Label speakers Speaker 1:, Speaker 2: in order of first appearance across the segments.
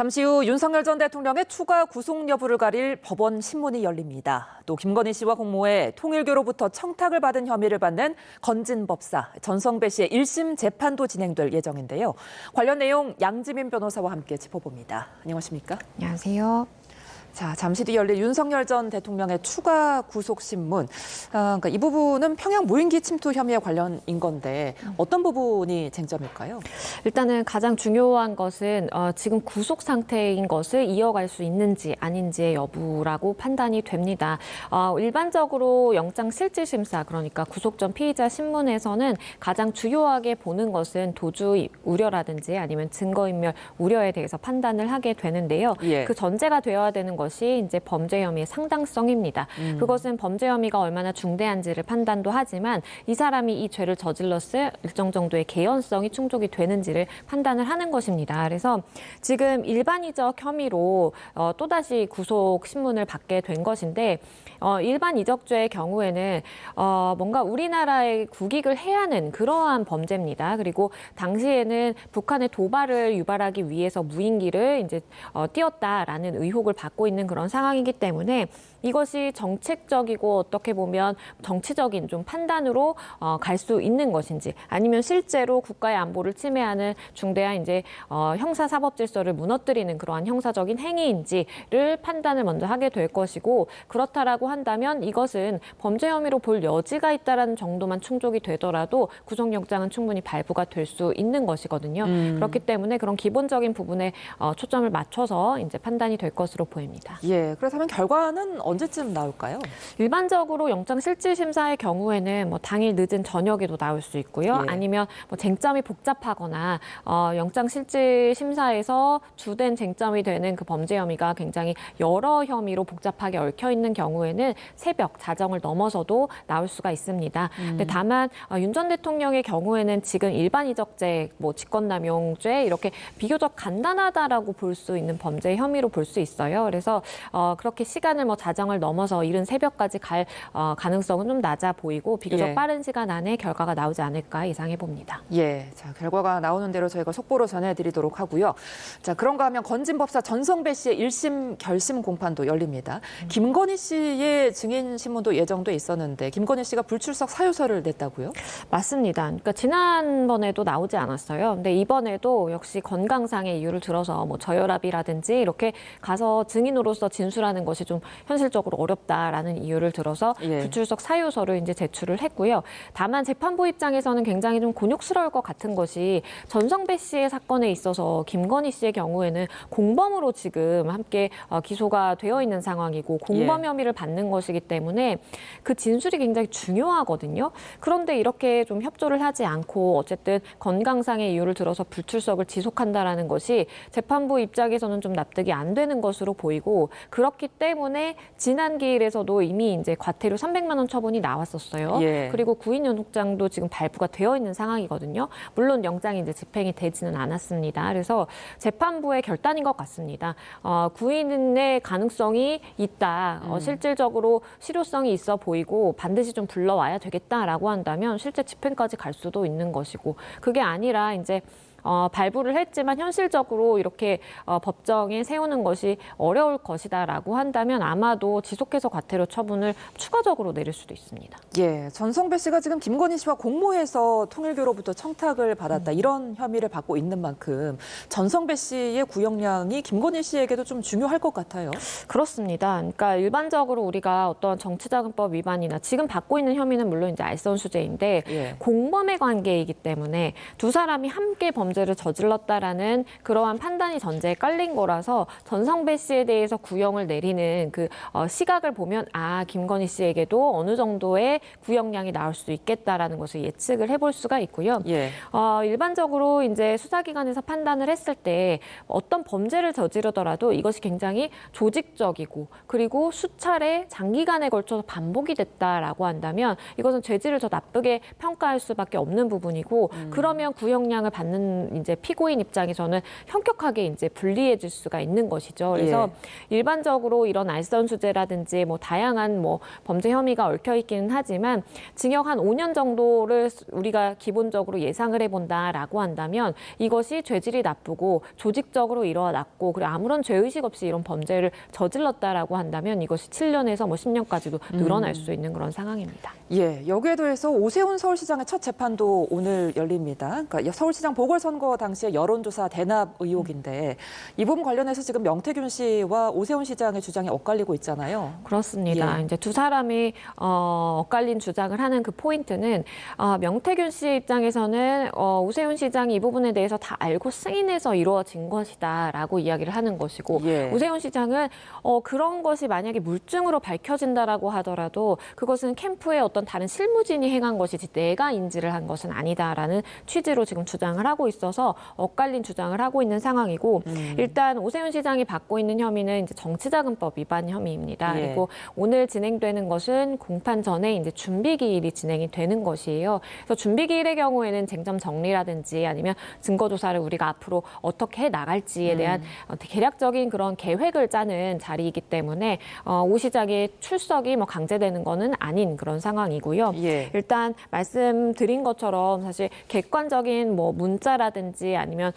Speaker 1: 잠시 후 윤석열 전 대통령의 추가 구속 여부를 가릴 법원 신문이 열립니다. 또 김건희 씨와 공모해 통일교로부터 청탁을 받은 혐의를 받는 건진 법사 전성배 씨의 1심 재판도 진행될 예정인데요. 관련 내용 양지민 변호사와 함께 짚어봅니다. 안녕하십니까?
Speaker 2: 안녕하세요.
Speaker 1: 자, 잠시 뒤 열릴 윤석열 전 대통령의 추가 구속 신문. 그러니까 이 부분은 평양 무인기 침투 혐의에 관련인 건데 어떤 부분이 쟁점일까요?
Speaker 2: 일단은 가장 중요한 것은 지금 구속 상태인 것을 이어갈 수 있는지 아닌지의 여부라고 판단이 됩니다. 일반적으로 영장실질심사, 그러니까 구속 전 피의자 신문에서는 가장 주요하게 보는 것은 도주 우려라든지 아니면 증거인멸 우려에 대해서 판단을 하게 되는데요.
Speaker 1: 예.
Speaker 2: 그 전제가 되어야 되는 것이 이제 범죄 혐의의 상당성입니다. 그것은 범죄 혐의가 얼마나 중대한지를 판단도 하지만 이 사람이 이 죄를 저질렀을 일정 정도의 개연성이 충족이 되는지를 판단을 하는 것입니다. 그래서 지금 일반이적 혐의로 또다시 구속 신문을 받게 된 것인데 일반 이적죄의 경우에는 뭔가 우리나라의 국익을 해하는 그러한 범죄입니다. 그리고 당시에는 북한의 도발을 유발하기 위해서 무인기를 이제 띄웠다라는 의혹을 받고 있는 그런 상황이기 때문에 이것이 정책적이고 어떻게 보면 정치적인 좀 판단으로 갈 수 있는 것인지, 아니면 실제로 국가의 안보를 침해하는 중대한 이제 형사사법 질서를 무너뜨리는 그러한 형사적인 행위인지를 판단을 먼저 하게 될 것이고, 그렇다라고 한다면 이것은 범죄 혐의로 볼 여지가 있다라는 정도만 충족이 되더라도 구속영장은 충분히 발부가 될 수 있는 것이거든요. 그렇기 때문에 그런 기본적인 부분에 초점을 맞춰서 이제 판단이 될 것으로 보입니다.
Speaker 1: 예, 그렇다면 결과는 언제쯤 나올까요?
Speaker 2: 일반적으로 영장실질심사의 경우에는 뭐 당일 늦은 저녁에도 나올 수 있고요.
Speaker 1: 예.
Speaker 2: 아니면 뭐 쟁점이 복잡하거나 영장실질심사에서 주된 쟁점이 되는 그 범죄 혐의가 굉장히 여러 혐의로 복잡하게 얽혀 있는 경우에는 새벽 자정을 넘어서도 나올 수가 있습니다. 근데 다만 윤 전 대통령의 경우에는 지금 일반 이적죄, 뭐 직권남용죄 이렇게 비교적 간단하다라고 볼 수 있는 범죄 혐의로 볼 수 있어요. 그래서 그렇게 시간을 뭐 자정을 넘어서 이른 새벽까지 갈 가능성은 좀 낮아 보이고 비교적
Speaker 1: 예.
Speaker 2: 빠른 시간 안에 결과가 나오지 않을까 예상해 봅니다.
Speaker 1: 예, 자, 결과가 나오는 대로 저희가 속보로 전해드리도록 하고요. 자, 그런가 하면 건진 법사 전성배 씨의 1심 결심 공판도 열립니다. 김건희 씨의 증인 신문도 예정돼 있었는데 김건희 씨가 불출석 사유서를 냈다고요?
Speaker 2: 맞습니다. 그러니까 지난번에도 나오지 않았어요. 근데 이번에도 역시 건강상의 이유를 들어서 뭐 저혈압이라든지 이렇게 가서 증인으로서 진술하는 것이 좀 현실적으로 어렵다라는 이유를 들어서
Speaker 1: 예.
Speaker 2: 불출석 사유서를 이제 제출을 했고요. 다만 재판부 입장에서는 굉장히 좀 곤욕스러울 것 같은 것이 전성배 씨의 사건에 있어서 김건희 씨의 경우에는 공범으로 지금 함께 기소가 되어 있는 상황이고 공범
Speaker 1: 예.
Speaker 2: 혐의를 받는 것이기 때문에 그 진술이 굉장히 중요하거든요. 그런데 이렇게 좀 협조를 하지 않고 어쨌든 건강상의 이유를 들어서 불출석을 지속한다라는 것이 재판부 입장에서는 좀 납득이 안 되는 것으로 보이고, 그렇기 때문에 지난 기일에서도 이미 이제 과태료 300만 원 처분이 나왔었어요.
Speaker 1: 예.
Speaker 2: 그리고 구인연속장도 지금 발부가 되어 있는 상황이거든요. 물론 영장이 이제 집행이 되지는 않았습니다. 그래서 재판부의 결단인 것 같습니다. 구인의 가능성이 있다. 실질적으로 실효성이 있어 보이고 반드시 좀 불러와야 되겠다라고 한다면 실제 집행까지 갈 수도 있는 것이고, 그게 아니라 이제 발부를 했지만 현실적으로 이렇게 법정에 세우는 것이 어려울 것이다라고 한다면 아마도 지속해서 과태료 처분을 추가적으로 내릴 수도 있습니다.
Speaker 1: 예, 전성배 씨가 지금 김건희 씨와 공모해서 통일교로부터 청탁을 받았다 이런 혐의를 받고 있는 만큼 전성배 씨의 구형량이 김건희 씨에게도 좀 중요할 것 같아요.
Speaker 2: 그렇습니다. 그러니까 일반적으로 우리가 어떤 정치자금법 위반이나 지금 받고 있는 혐의는 물론 이제 알선수재인데
Speaker 1: 예.
Speaker 2: 공범의 관계이기 때문에 두 사람이 함께 범죄를 저질렀다라는 그러한 판단이 전제에 깔린 거라서 전성배 씨에 대해서 구형을 내리는 그 시각을 보면 김건희 씨에게도 어느 정도의 구형량이 나올 수 있겠다라는 것을 예측을 해볼 수가 있고요.
Speaker 1: 예.
Speaker 2: 일반적으로 이제 수사기관에서 판단을 했을 때 어떤 범죄를 저지르더라도 이것이 굉장히 조직적이고 그리고 수차례 장기간에 걸쳐서 반복이 됐다라고 한다면 이것은 죄질을 더 나쁘게 평가할 수밖에 없는 부분이고, 그러면 구형량을 받는 그런 이제 피고인 입장에서는 현격하게 이제 불리해질 수가 있는 것이죠. 그래서 일반적으로 이런 알선수재라든지 뭐 다양한 뭐 범죄 혐의가 얽혀 있기는 하지만 징역 한 5년 정도를 우리가 기본적으로 예상을 해본다라고 한다면 이것이 죄질이 나쁘고 조직적으로 일어났고 그리고 아무런 죄의식 없이 이런 범죄를 저질렀다라고 한다면 이것이 7년에서 뭐 10년까지도 늘어날 수 있는 그런 상황입니다.
Speaker 1: 예, 여기에 더해서 오세훈 서울시장의 첫 재판도 오늘 열립니다. 그러니까 서울시장 보궐선거 당시의 여론조사 대납 의혹인데 이 부분 관련해서 지금 명태균 씨와 오세훈 시장의 주장이 엇갈리고 있잖아요.
Speaker 2: 그렇습니다.
Speaker 1: 예.
Speaker 2: 이제 두 사람이 엇갈린 주장을 하는 그 포인트는 명태균 씨의 입장에서는 오세훈 시장이 이 부분에 대해서 다 알고 승인해서 이루어진 것이다라고 이야기를 하는 것이고
Speaker 1: 예.
Speaker 2: 오세훈 시장은 그런 것이 만약에 물증으로 밝혀진다라고 하더라도 그것은 캠프의 어떤 다른 실무진이 행한 것이지 내가 인지를 한 것은 아니다라는 취지로 지금 주장을 하고 있어서 엇갈린 주장을 하고 있는 상황이고 일단 오세훈 시장이 받고 있는 혐의는 이제 정치자금법 위반 혐의입니다.
Speaker 1: 예.
Speaker 2: 그리고 오늘 진행되는 것은 공판 전에 이제 준비기일이 진행이 되는 것이에요. 그래서 준비기일의 경우에는 쟁점 정리라든지 아니면 증거조사를 우리가 앞으로 어떻게 해 나갈지에 대한 대략적인 그런 계획을 짜는 자리이기 때문에 오 시장의 출석이 뭐 강제되는 거는 아닌 그런 상황이고요.
Speaker 1: 예.
Speaker 2: 일단 말씀드린 것처럼 사실 객관적인 뭐 문자라든지 아니면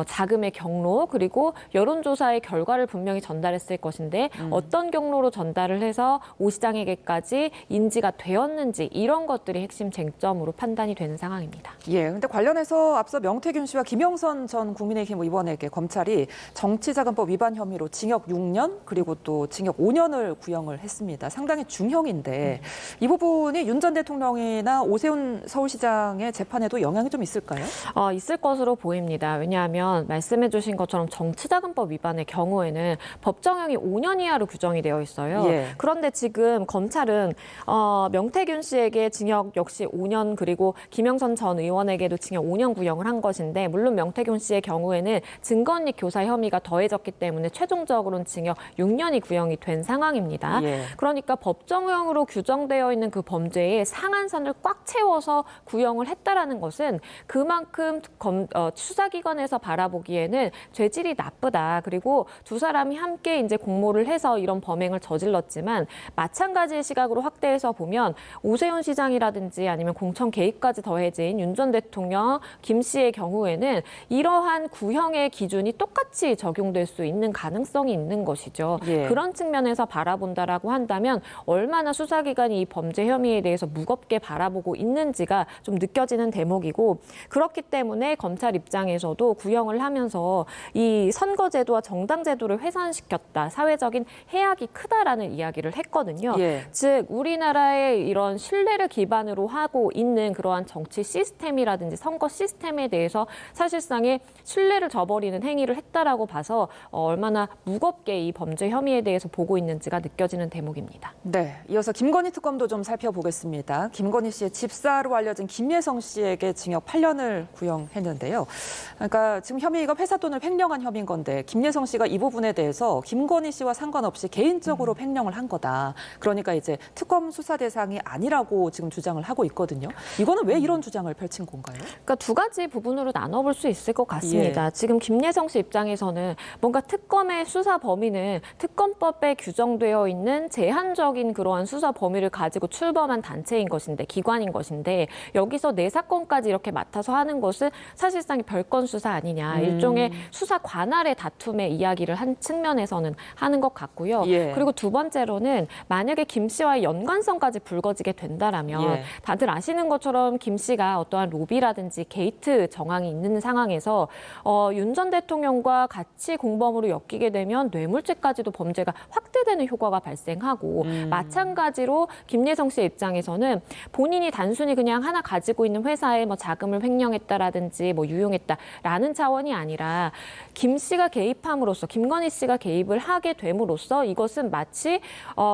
Speaker 2: 자금의 경로 그리고 여론조사의 결과를 분명히 전달했을 것인데 어떤 경로로 전달을 해서 오 시장에게까지 인지가 되었는지 이런 것들이 핵심 쟁점으로 판단이 되는 상황입니다.
Speaker 1: 예, 근데 관련해서 앞서 명태균 씨와 김영선 전 국민의힘 의원에게 검찰이 정치자금법 위반 혐의로 징역 6년 그리고 또 징역 5년을 구형을 했습니다. 상당히 중형인데 이 부분이 윤 전 대통령이나 오세훈 서울시장의 재판에도 영향이 좀 있을까요?
Speaker 2: 있을 것으로 보입니다. 왜냐하면 말씀해 주신 것처럼 정치자금법 위반의 경우에는 법정형이 5년 이하로 규정이 되어 있어요.
Speaker 1: 예.
Speaker 2: 그런데 지금 검찰은 명태균 씨에게 징역 역시 5년 그리고 김영선 전 의원에게도 징역 5년 구형을 한 것인데 물론 명태균 씨의 경우에는 증거인멸 교사 혐의가 더해졌기 때문에 최종적으로는 징역 6년이 구형이 된 상황입니다.
Speaker 1: 예.
Speaker 2: 그러니까 법정형으로 규정되어 있는 그 범죄의 상한선을 꽉 채워서 구형을 했다라는 것은 그만큼 수사기관에서 바라보기에는 죄질이 나쁘다. 그리고 두 사람이 함께 이제 공모를 해서 이런 범행을 저질렀지만 마찬가지의 시각으로 확대해서 보면 오세훈 시장이라든지 아니면 공천 개입까지 더해진 윤 전 대통령, 김 씨의 경우에는 이러한 구형의 기준이 똑같이 적용될 수 있는 가능성이 있는 것이죠.
Speaker 1: 예.
Speaker 2: 그런 측면에서 바라본다라고 한다면 얼마나 수사기관이 이 범죄 혐의에 대해서 무겁게 바라보고 있는지가 좀 느껴지는 대목이고 그렇기 때문에 검찰 입장에서도 구형을 하면서 이 선거제도와 정당제도를 훼손시켰다. 사회적인 해악이 크다라는 이야기를 했거든요.
Speaker 1: 예.
Speaker 2: 즉 우리나라의 이런 신뢰를 기반으로 하고 있는 그러한 정치 시스템이라든지 선거 시스템에 대해서 사실상의 신뢰를 저버리는 행위를 했다라고 봐서 얼마나 무겁게 이 범죄 혐의에 대해서 보고 있는지가 느껴지는 대목입니다.
Speaker 1: 네, 이어서 김건희 특검도 좀 살펴보겠습니다. 김건희 씨의 집사로 알려진 김예성 씨에게 징역 8년을 구형했는데요. 그러니까 지금 혐의가 회사 돈을 횡령한 혐의인 건데 김예성 씨가 이 부분에 대해서 김건희 씨와 상관없이 개인적으로 횡령을 한 거다. 그러니까 이제 특검 수사 대상이 아니라고 지금 주장을 하고 있거든요. 이거는 왜 이런 주장을 펼친 건가요?
Speaker 2: 그러니까 두 가지 부분으로 나눠볼 수 있을 것 같습니다. 지금 김예성 씨 입장에서는 뭔가 특검의 수사 범위는 특검법에 규정되어 있는 제한적인 그러한 수사 범위를 가지고 출범한 단체인 것인데 기관인 것인데 여기서 내 사건까지 이렇게 맡아서 하는 것은 사실상 별건 수사 아니냐. 일종의 수사 관할의 다툼의 이야기를 한 측면에서는 하는 것 같고요.
Speaker 1: 예.
Speaker 2: 그리고 두 번째로는 만약에 김 씨와의 연관성까지 불거지게 된다라면
Speaker 1: 예.
Speaker 2: 다들 아시는 것처럼 김 씨가 어떠한 로비라든지 게이트 정황이 있는 상황에서 윤 전 대통령과 같이 공범으로 엮이게 되면 뇌물죄까지도 범죄가 확대되는 효과가 발생하고 마찬가지로 김예성 씨의 입장에서는 본인이 단순히 그냥 하나 가지고 있는 회사에 뭐 자금을 횡령했다라든지 뭐 유용했다라는 차원이 아니라 김 씨가 개입함으로써 김건희 씨가 개입을 하게 됨으로써 이것은 마치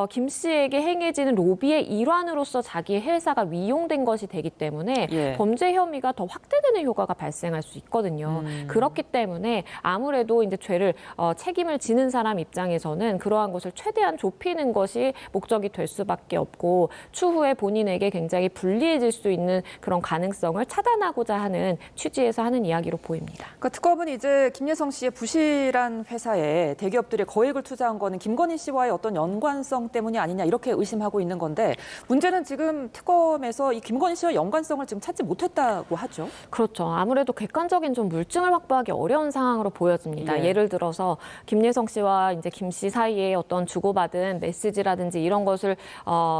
Speaker 2: 김 씨에게 행해지는 로비의 일환으로서 자기의 회사가 위용된 것이 되기 때문에
Speaker 1: 예.
Speaker 2: 범죄 혐의가 더 확대되는 효과가 발생할 수 있거든요. 그렇기 때문에 아무래도 이제 죄를 책임을 지는 사람 입장에서는 그러한 것을 최대한 좁히는 것이 목적이 될 수밖에 없고 추후에 본인에게 굉장히 불리해질 수 있는 그런 가능성을 차단하고자 하는 취지의 취지에서 하는 이야기로 보입니다.
Speaker 1: 그러니까 특검은 이제 김예성 씨의 부실한 회사에 대기업들이 거액을 투자한 거는 김건희 씨와의 어떤 연관성 때문이 아니냐 이렇게 의심하고 있는 건데 문제는 지금 특검에서 이 김건희 씨와 연관성을 지금 찾지 못했다고 하죠.
Speaker 2: 그렇죠. 아무래도 객관적인 좀 물증을 확보하기 어려운 상황으로 보여집니다.
Speaker 1: 예.
Speaker 2: 예를 들어서 김예성 씨와 이제 김 씨 사이에 어떤 주고받은 메시지라든지 이런 것을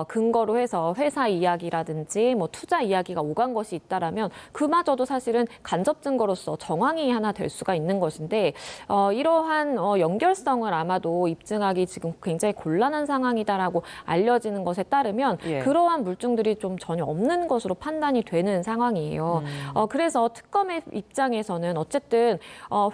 Speaker 2: 근거로 해서 회사 이야기라든지 뭐 투자 이야기가 오간 것이 있다라면 그마저도 사실은 간접 증거로서 정황이 하나 될 수가 있는 것인데 이러한 연결성을 아마도 입증하기 지금 굉장히 곤란한 상황이다라고 알려지는 것에 따르면
Speaker 1: 예.
Speaker 2: 그러한 물증들이 좀 전혀 없는 것으로 판단이 되는 상황이에요. 그래서 특검의 입장에서는 어쨌든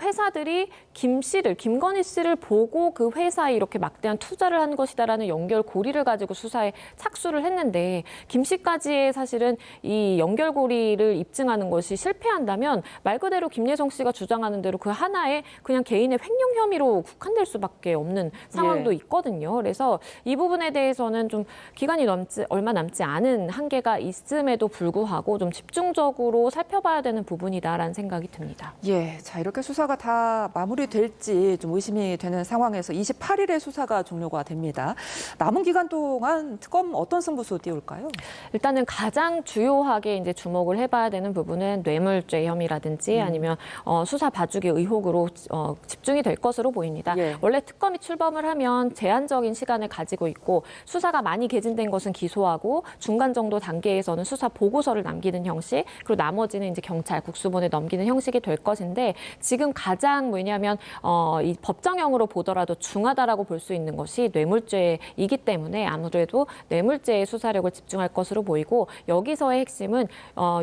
Speaker 2: 회사들이 김건희 씨를 보고 그 회사에 이렇게 막대한 투자를 한 것이다라는 연결고리를 가지고 수사에 착수를 했는데 김 씨까지의 사실은 이 연결고리를 입증하는 것이 실패한다면 말 그대로 김예성 씨가 주장하는 대로 그 하나의 그냥 개인의 횡령 혐의로 국한될 수밖에 없는 상황도 있거든요. 그래서 이 부분에 대해서는 좀 기간이 얼마 남지 않은 한계가 있음에도 불구하고 좀 집중적으로 살펴봐야 되는 부분이다라는 생각이 듭니다.
Speaker 1: 예, 자 이렇게 수사가 다 마무리될지 좀 의심이 되는 상황에서 28일에 수사가 종료가 됩니다. 남은 기간 동안 특검 어떤 승부수 띄울까요?
Speaker 2: 일단은 가장 주요하게 이제 주목을 해봐야 되는 부분은 뇌물죄 혐의라든지 아니면 수사 봐주기 의혹으로 집중이 될 것으로 보입니다.
Speaker 1: 예.
Speaker 2: 원래 특검이 출범을 하면 제한적인 시간을 가지고 있고 수사가 많이 개진된 것은 기소하고 중간 정도 단계에서는 수사 보고서를 남기는 형식 그리고 나머지는 이제 경찰 국수본에 넘기는 형식이 될 것인데 지금 가장 뭐냐면 이 법정형으로 보더라도 중하다라고 볼 수 있는 것이 뇌물죄이기 때문에 아무래도 뇌물죄의 수사력을 집중할 것으로 보이고 여기서의 핵심은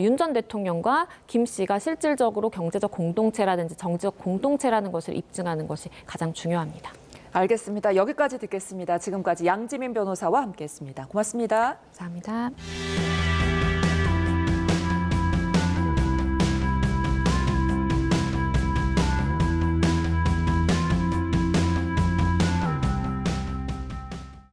Speaker 2: 윤 전 대통령과 김 씨가 실질적으로 경제적 공동체라든지 정치적 공동체라는 것을 입증하는 것이 가장 중요합니다.
Speaker 1: 알겠습니다. 여기까지 듣겠습니다. 지금까지 양지민 변호사와 함께했습니다. 고맙습니다.
Speaker 2: 감사합니다.